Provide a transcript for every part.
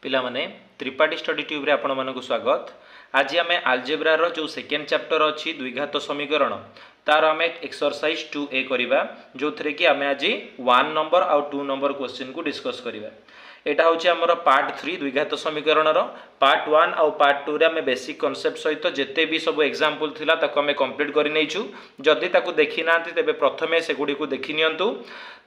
पिला माने Tripathi study tube रे आपण मानक स्वागत। आज आम आलजेब्रा रो जो सेकेंड चैप्टर अच्छी द्विघात समीकरण तार आम एक्सरसाइज 2A करवा जो थे कि आम आज 1 नंबर आउ 2 नंबर क्वेश्चन को डिस्कस करवा। यहाँ हूँ आमर पार्ट 3 द्विघात समीकरण पार्ट 1 आउ पार्ट 2 रे आम बेसिक कॉन्सेप्ट सहित जिते भी सब एग्जांपल थिला ताको आम कंप्लीट कर नहींचु। जदि ताको देखी ना तेबे प्रथमे सेगुडी को देखि नियंतु।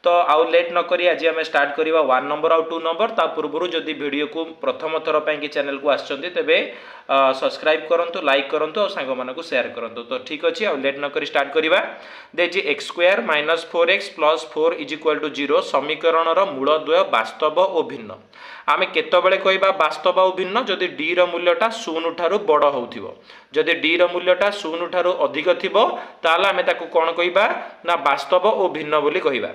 तो आउ लेट न करी आज आम स्टार्ट करवा 1 नंबर आउ 2 नंबर। ता पूर्व जदि वीडियो को प्रथम थर कि चैनल को आसचंती तेबे सब्सक्राइब करंतु, लाइक करंतु और सांग मानकु शेयर करंतु। तो ठीक अछि, आउ लेट न करी स्टार्ट करवा। देजी x square minus 4x plus 4 is equal to 0 समीकरण रो मूल द्वय वास्तव और भिन्न। आम केतबेले कहबा वास्तव और भिन्न जदि d रो मूल्यटा 0 ठारू बड़ होउथिबो। जदि d रो मूल्यटा 0 ठारू अधिक थिबो ताला आमे ताकू कोन कहबा ना वास्तव और भिन्न बोली कहबा।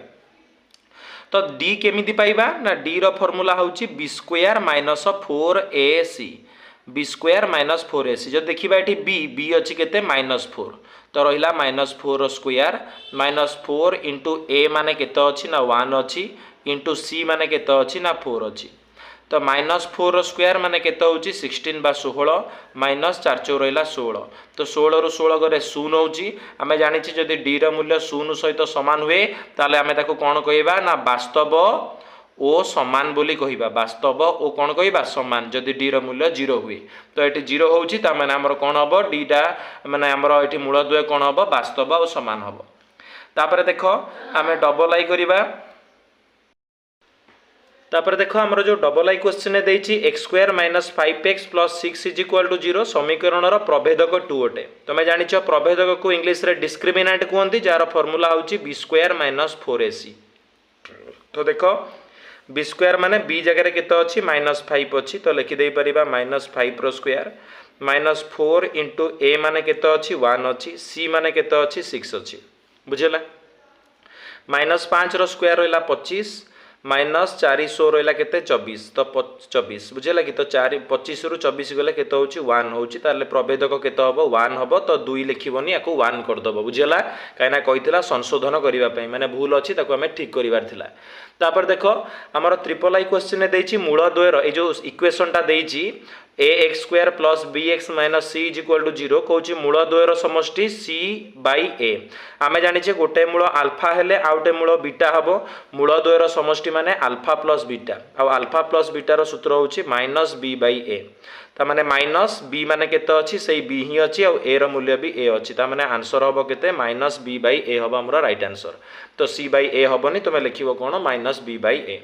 तो d केमिति पाइबा ना d रो फार्मूला होउची b square minus 4ac b square minus 4ac। जो देखिबा एठी b अछि केते -4 तो रहिला -4 स्क्वायर -4 इंटू a माने केते अछि ना 1 अछि इंटू c माने केते अछि ना 4 अछि। तो -4 स्क्वायर माने केते होउची 16 बा 16 माइनस 4 4 रहिला 16। तो 16 रु 16 गरे 0 होउची। आमे जानि छी जदि d रो मूल्य 0 सहित समान हुए ताले आमे ताको कोन कहबा ना वास्तव ओ समान बोली कहिबा। वास्तव ओ कोन कहिबा समान जदि d रो मूल्य 0 हुए। तो एठी 0 होउची ता माने हमर कोन हबो d टा माने हमर एठी मूल द्वय कोन हबो वास्तव ओ समान हबो। तापर देखो आमे डबल आई करिबा। तापर देखो हमर जो डबल आई क्वेश्चन ने देछि x square minus 5x plus 6 is equal to 0 समीकरण रो प्रभेदक 2 अटे। तमे जानि छ प्रभेदक को इंग्लिश रे डिस्क्रिमिनेंट कहंती जार फार्मूला होछि b स्क्वायर माइनस 4ac। तो देखो b स्क्वायर माने b जगह रे केते अछि -5 अछि तो लिखि देई परिबा -5 रो स्क्वायर माइनस 4 इंटू a माने केते अछि 1 अछि c माने केते अछि 6 अछि। बुझिला -5 रो स्क्वायर रहला 25 माइनस 400 रहिला केते 24 तो 24 बुझिला कि तो 4 25 रु 24 गले केते होउची 1 होउची ताले प्रभेदक केते हबो 1 हबो तो 2 लिखिबोनी याको 1 कर दबो। बुझिला काइना कहितला संशोधन करिवा पई माने भूल अछि ताको हमें ठीक करिवार थिला। तापर देखो हमर ट्रिपल आई क्वेश्चन ने देछि मूल द्वय रो ए जो इक्वेशन टा देछि ax square plus bx minus c is equal to 0 कहूची मूल द्वय रो समष्टि c बाय a। आमे जानि छे गोटे मूल अल्फा हेले आउटे मूल बीटा हबो। मूल द्वय रो समष्टि माने अल्फा प्लस बीटा आ अल्फा प्लस बीटा रो सूत्र होची माइनस b बाय a। ता माने माइनस b माने केते अछि सेही b ही अछि आ a रो मूल्य भी a अछि। ता माने आंसर हबो केते माइनस b बाय a हबो हमरो राइट आंसर। तो c बाय a हबोनी तमे लिखिबो कोन माइनस b बाय a।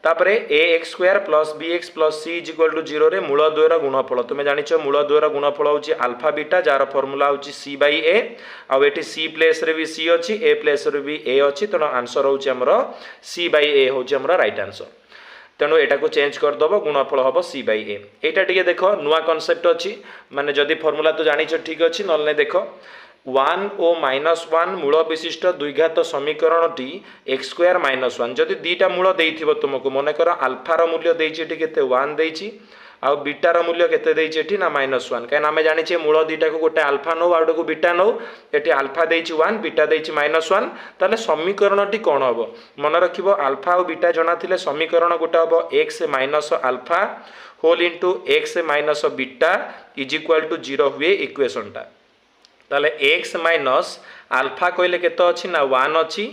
तापरे ax square plus bx plus c is equal to 0 रे मूल द्वयर गुणफल तुमे जानि छ मूल द्वयर गुणफल होची अल्फा बीटा जार फार्मूला होची c बाय a आ एठी c प्लेस रे भी c अछि a प्लेस रे भी a अछि। तो आंसर होची हमरो c बाय a होची हमरो राइट आंसर। तेणु एटा को चेंज कर दबो गुणफल हबो c बाय a। एटा टिके देखो नुवा कांसेप्ट अछि माने जदी फार्मूला तो जानि छ ठीक अछि नले देखो 1 ओ -1 मूल विशिष्ट द्विघात समीकरण टी x स्क्वायर -1 जदि दीटा मूल देइथिबो तुमको मने कर अल्फा रो मूल्य देइछि एठी केते 1 देइछि आ बीटा रो मूल्य केते देइछि एठी ना -1 काहे ना हमें जानि छे मूल दीटा को गोटे अल्फा नो आउटे को बीटा नो एठी अल्फा देइछि 1 बीटा देइछि -1 ताले समीकरण टी कोन हबो मन रखिबो अल्फा और बीटा जणा थिले समीकरण गोटे हबो x minus alpha whole into x minus beta is equal to 0 हुए इक्वेशन टा। ताले x माइनस अल्फा कहले केते अछि ना 1 अछि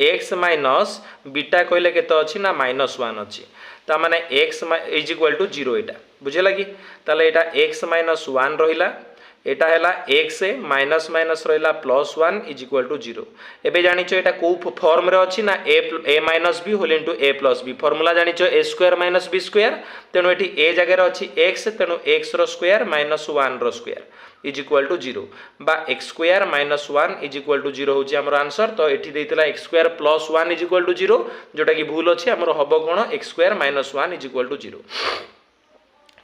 x माइनस बीटा कहले केते अछि ना -1 अछि। ता माने x इज इक्वल टू 0 एटा बुझिला कि ताले एटा x माइनस 1 रहिला एटा हैला x माइनस माइनस रहिला प्लस 1 इज इक्वल टू 0। एबे जानि छ एटा को फॉर्म रे अछि ना a minus b whole into a plus b formula जानि छ a square minus b square तेनो एठी a जगह रे अछि x तेनो x रो स्क्वायर माइनस 1 रो स्क्वायर इज इक्वल टू 0 बा x square minus 1 is equal to 0 होची हमर आंसर। तो एठी देइतला x square plus 1 is equal to 0 जोटा कि भूल अछि हमर हबो कोन x square minus 1 is equal to 0।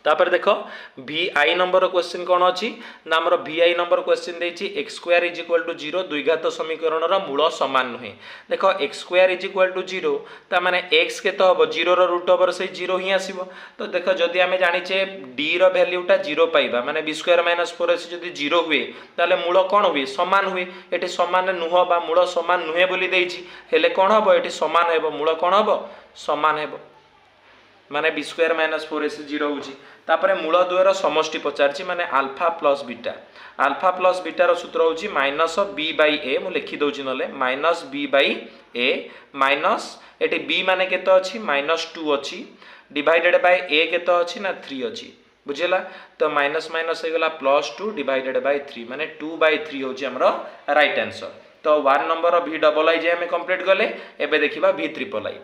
तापर देखो vi नंबर क्वेश्चन कोन अछि ना हमर vi नंबर क्वेश्चन देछि x square is equal to 0 द्विघात समीकरण रो मूल समान नहे। देखो x square is equal to 0 ता माने x के तो हबो 0 रो रूट ओवर से 0 ही आसीबो। तो देखो जदी हमें जानि छे d रो वैल्यूटा 0 पाइबा माने b स्क्वायर माइनस 4ac जदी 0 हुए ताले मूल कोन हुए समान हुए। एठी समान नुह बा मूल समान नुहे बोली देछि हेले कोन हबो एठी समान हेबो मूल कोन हबो समान हेबो माने बी स्क्वायर माइनस 4ac 0 होची तापरे मूल द्वयर समष्टि पचारछि माने अल्फा प्लस बीटा रो सूत्र होची माइनस बी बाई ए मु लिखि दउछि नले minus b by a minus एटी बी माने केते अछि -2 अछि डिवाइडेड बाय ए केते अछि ना 3 अछि बुझिला तो माइनस माइनस हो गला +2 डिवाइडेड बाय 3 माने 2/3 होची हमरो राइट आंसर। तो 1 नंबर v डबल आई जे हम कंप्लीट गले एबे देखिबा v ट्रिपल आई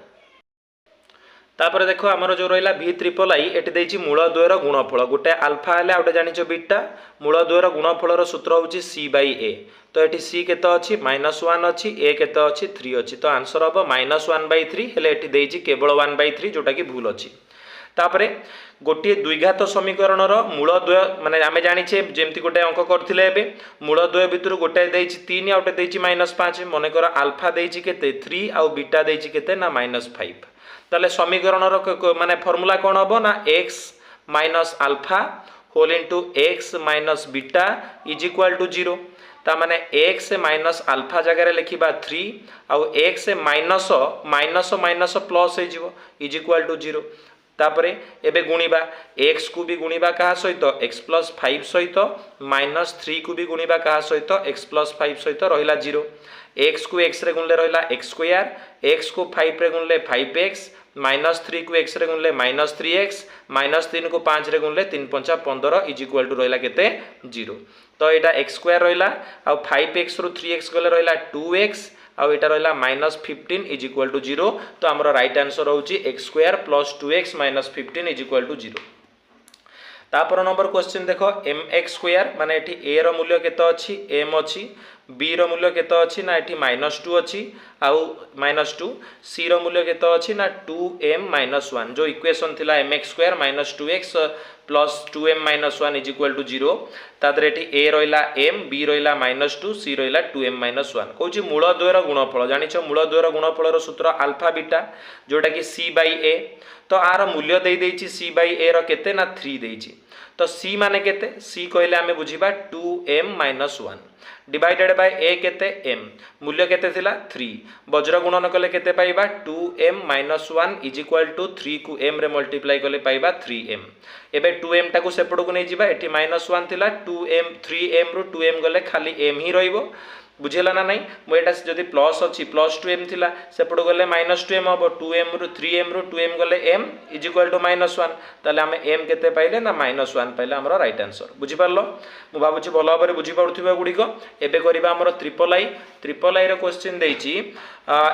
तापर देखो आमर जो रहा v ट्रिपल आई एटी देछि मूल द्वयर गुणफल गोटे अल्फा हेले आउटे जानिछो बीटा मूल द्वयर गुणफलर सूत्र होची c बाई a तो एटी c केते अछि -1 अछि a केते अछि 3 अछि तो आंसर हबो -1/3 हेले एटी देछि केवल 1/3 जोटा कि भूल अछि। तापरे गोटे द्विघात समीकरण मूल द्वय माने आमे जानिछे जेमति गोटे अंक करथिले एबे मूल द्वय भितर गोटे देछि 3 आउटे देछि -5 मने कर अल्फा देछि केते 3 आउ बीटा देछि केते ना -5 ताले समीकरण माने फॉर्मूला कोन हबो ना x minus alpha whole into x minus beta is equal to 0 ता माने x माइनस अल्फा जगह रे लिखिबा 3 आउ x minus minus minus plus हे जिवो इज इक्वल टू 0 तापरे एबे गुणिबा x को भी गुणिबा कहा सहित x प्लस 5 सहित -3 को भी गुणिबा कहा सहित x प्लस 5 सहित रहिला 0 x को x रे गुणले रहिला x स्क्वायर x को 5 रे गुणले 5x -3 को x रे गुणले -3x -3 को 5 रे गुणले 3 5 15 इज इक्वल टू रहिला केते 0 तो एटा x स्क्वायर रहिला आ 5x रु 3x गले रहिला 2x आउ एटा रहिला -15 इज इक्वल टू 0 तो हमरो राइट आंसर होची x square plus 2x -15 is equal to 0। तापर नंबर क्वेश्चन देखो mx स्क्वायर माने एठी a रो मूल्य केते अछि m अछि b रो मूल्य केते अछि ना एठी -2 अछि आउ -2 c रो मूल्य केते अछि ना 2m - 1 जो इक्वेशन थिला mx square -2x plus 2m - 1 is equal to 0 तादरे एठी a रहिला m b रहिला -2 c रहिला 2m - 1 कहूची मूल द्वयर गुणफल जानिछो मूल द्वयर गुणफल रो सूत्र अल्फा बीटा जोटा कि c बाई a तो आर मूल्य दे देछि c बाई a रो केते ना 3 देछि तो c माने केते c कहले हमें बुझिबा 2m - 1 डिवाइडेड बाय a केते m मूल्य केते थिला 3 वज्र गुणन कले केते पाइबा 2m - 1 इज इक्वल टू 3 को m रे मल्टीप्लाई कले पाइबा 3m एबे 2m टाको सेपड़ को नै जिबा एठी -1 थिला 2m 3m रु 2m गले खाली m ही रहइबो बुझेला ना नहीं मो एटा जदी प्लस अछि प्लस 2m थिला सेपड़ गले -2m हबो 2m रु 3m रु 2m गले m इज इक्वल टू -1 ताले हम m केते पाइले ना -1 पाइले हमरो राइट आंसर बुझि पारलो मु भाबुची भलो भाबरे बुझि पडुथिबा गुडी को एबे करिबा हमरो ट्रिपल आई रो क्वेश्चन देइची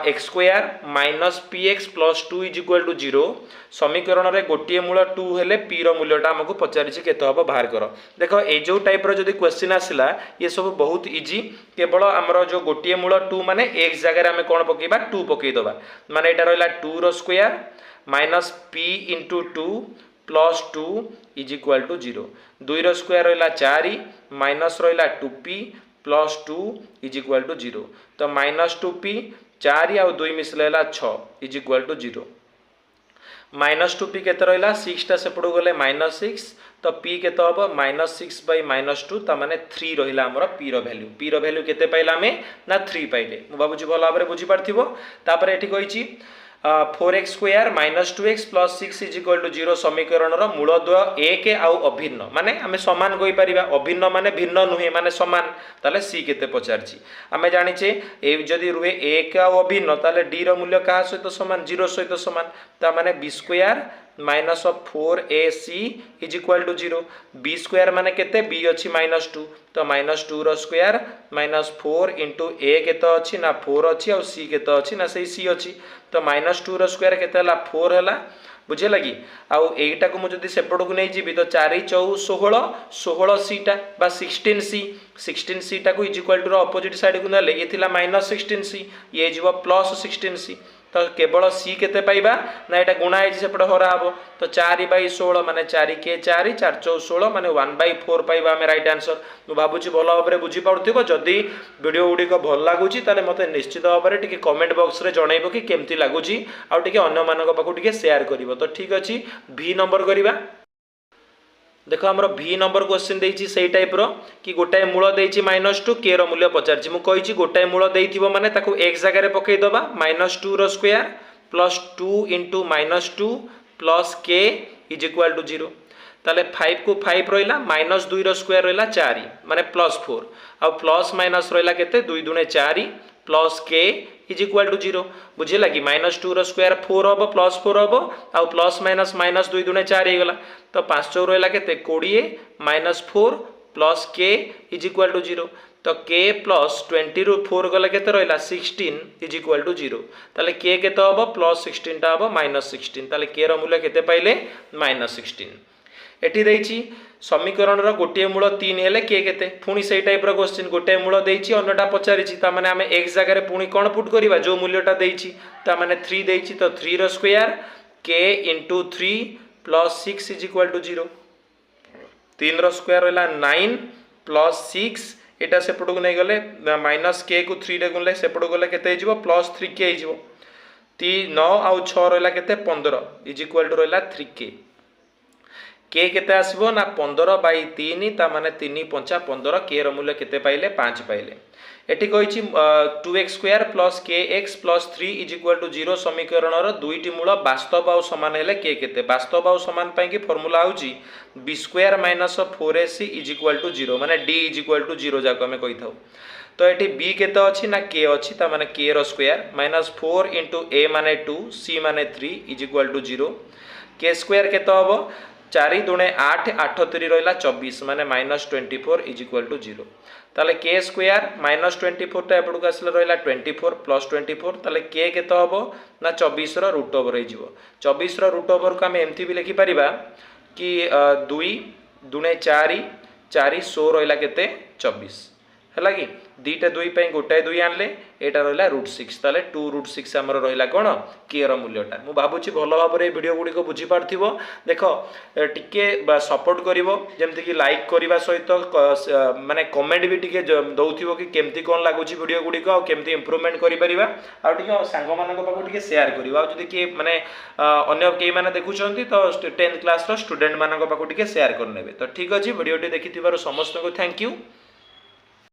x square minus px plus 2 is equal to 0 समीकरण रे गोटिए मूल 2 हेले p रो मूल्यटा हमकु पचारिछि केते हबो बाहर करो देखो ए जो टाइप रो जदी क्वेश्चन आसिला ये सब बहुत इजी केवल हमरो जो गोटिए मूल 2 माने x जगह रे हम कोन पकेबा 2 पकेइ दबा माने एटा रहला 2 रो square minus p into 2 plus 2 is equal to 0 2 रो स्क्वायर रहला 4 माइनस रहला 2p plus 2 is equal to 0 तो -2p 4 आउ 2 मिसलेला 6 इज इक्वल टू 0 -2p केते रहला 6 टा सेपड़ गले -6 तो p केते हबो -6 बाय -2 त माने 3 रहिला हमर p रो वैल्यू केते पाइला हमें ना 3 पाइले मु बाबूजी भलो भाबरे बुझि पारथिबो तापर एठी कहिची 4x square -2x plus 6 is equal to 0 समीकरण रो मूलद्वय 1 आउ अभिन्न माने हमें समान कहि परिबा अभिन्न माने भिन्न नुहे माने समान ताले c केते पचारची हमें जानिचे ए जदी रुहे 1 आउ अभिन्न ताले d रो मूल्य का सहित समान 0 सहित समान ता माने b square minus 4ac is equal to 0 b square माने केते b अछि -2 तो -2 रो स्क्वायर -4 इनटू a केते अछि ना 4 अछि और c केते अछि ना सही c अछि तो -2 रो स्क्वायर केते हला 4 हला बुझे लगी आउ एटा को मु जदी सेपड़ को नै जिबी तो 4 4 16 16c टा बा 16c टा को is equal to row opposite side को नले ये थिला -16c ये जिवो +16c तो केवल c केते पाइबा ना एटा गुणा है सेपड़ हरा हबो तो 4/16 माने 4 के 4 4 4 16 माने 1/4 पाइबा हम राइट आंसर मु भाबुची भलो भाबरे बुझी पड़थिबो जदी वीडियो गुडी को भल लागुची ताले मते निश्चित भाबरे टिके कमेंट बॉक्स रे जणाइबो कि केमती लागुची आ टिके अन्य मानक पाखु टिके शेयर करिवो तो ठीक अछि v नंबर करिबा देखो हमरो v नंबर क्वेश्चन देइची सेही टाइप रो कि गोटाए मूल देइची -2 k रो मूल्य पचारची मु कहिची गोटाए मूल देइथिबो माने ताकू x जगह रे पकेइ दबा -2 रो स्क्वायर प्लस 2 इनटू -2 प्लस के इज इक्वाल टू 0 ताले 5 को 5 रहिला माइनस 2 रो स्क्वायर रहिला 4 माने प्लस 4 आ प्लस माइनस रहिला केते 2 दुने 4 प्लस के इज इक्वाल टू 0 बुझिला कि माइनस 2 रो स्क्वायर 4 हबो प्लस 4 हबो आ प्लस माइनस माइनस 2 दुने 4 हे गला तो 5 चौ रहिला केते 20 माइनस 4 प्लस के इज इक्वाल टू 0 तो के प्लस 20 रु 4 गले केते रहिला 16 इज इक्वाल टू 0 ताले के केते हबो प्लस 16 टा हबो माइनस 16 ताले के रो मूल्य केते पाइले माइनस 16 एटी देइची समीकरण रो गोटे मूल 3 हेले के केते पुनी सेही टाइप रो क्वेश्चन गोटे मूल देइची अन्यटा पचारिची ता माने हमें x जगह रे पुनी कोन पुट करिवा जो मूल्यटा देइची ता माने 3 देइची तो 3 रो square k * 3 plus 6 is equal to 0 3 रो स्क्वायर रहला 9 प्लस 6 एटा सेपट को नहीं गले माइनस के को 3 रे गुणले सेपट गले केते हिजबो प्लस 3 के हिजबो 9 आउ 6 रहला केते 15 इज इक्वल टू रहला 3 के केते आसीबो ना 15 बाई 3 ता माने 3 5 15 के रो मूल्य केते पाइले 5 पाइले एटी कहिछि 2x² plus kx plus 3 is equal to 0 समीकरण रो दुईटी मूल वास्तव आउ समान हेले के केते वास्तव आउ समान पई कि फार्मूला होछि b² minus 4ac is equal to 0 माने d इज इक्वल टू 0 जाको हमें कहि थाउ तो एटी b केते अछि ना k अछि ता माने k row square minus 4 * a माने 2 c माने 3 इज इक्वल टू 0 k² केते हबो 4 दुणे 8 8 3 रहिला 24 माने माइनस 24 इज इक्वल टू 0 ताले के स्क्वायर माइनस 24 टा एपड को आसले रहिला 24 प्लस 24 ताले के केते हबो ना 24 रो रूट ओवर हिजबो 24 रो रूट ओवर को हम एमती भी लिखि परिबा कि 2 दुणे 4 4 16 रहिला केते 24 हला कि दीटा 2 पई गोटाय 2 आनले एटा रहिला √6 ताले 2√6 हमर रहिला कोन के रो मूल्यटा मु भाबुची भलो भाबरे वीडियो गुडी को बुझी पारथिबो देखो टिके सपोर्ट करिवो जेमति कि लाइक करिवा सहित माने कमेंट भी टिके दउथिबो कि केमति कोन लागुची वीडियो गुडी को केमति इंप्रूवमेंट करि परिबा आ टिके सांग मानक पाको टिके शेयर करिवा आ जदि कि माने अन्य केई माने देखुचंती तो 10th क्लास रो स्टूडेंट मानक पाको टिके शेयर कर नेबे तो ठीक अछि वीडियो टी देखिथिबारो समस्त को थैंक यू।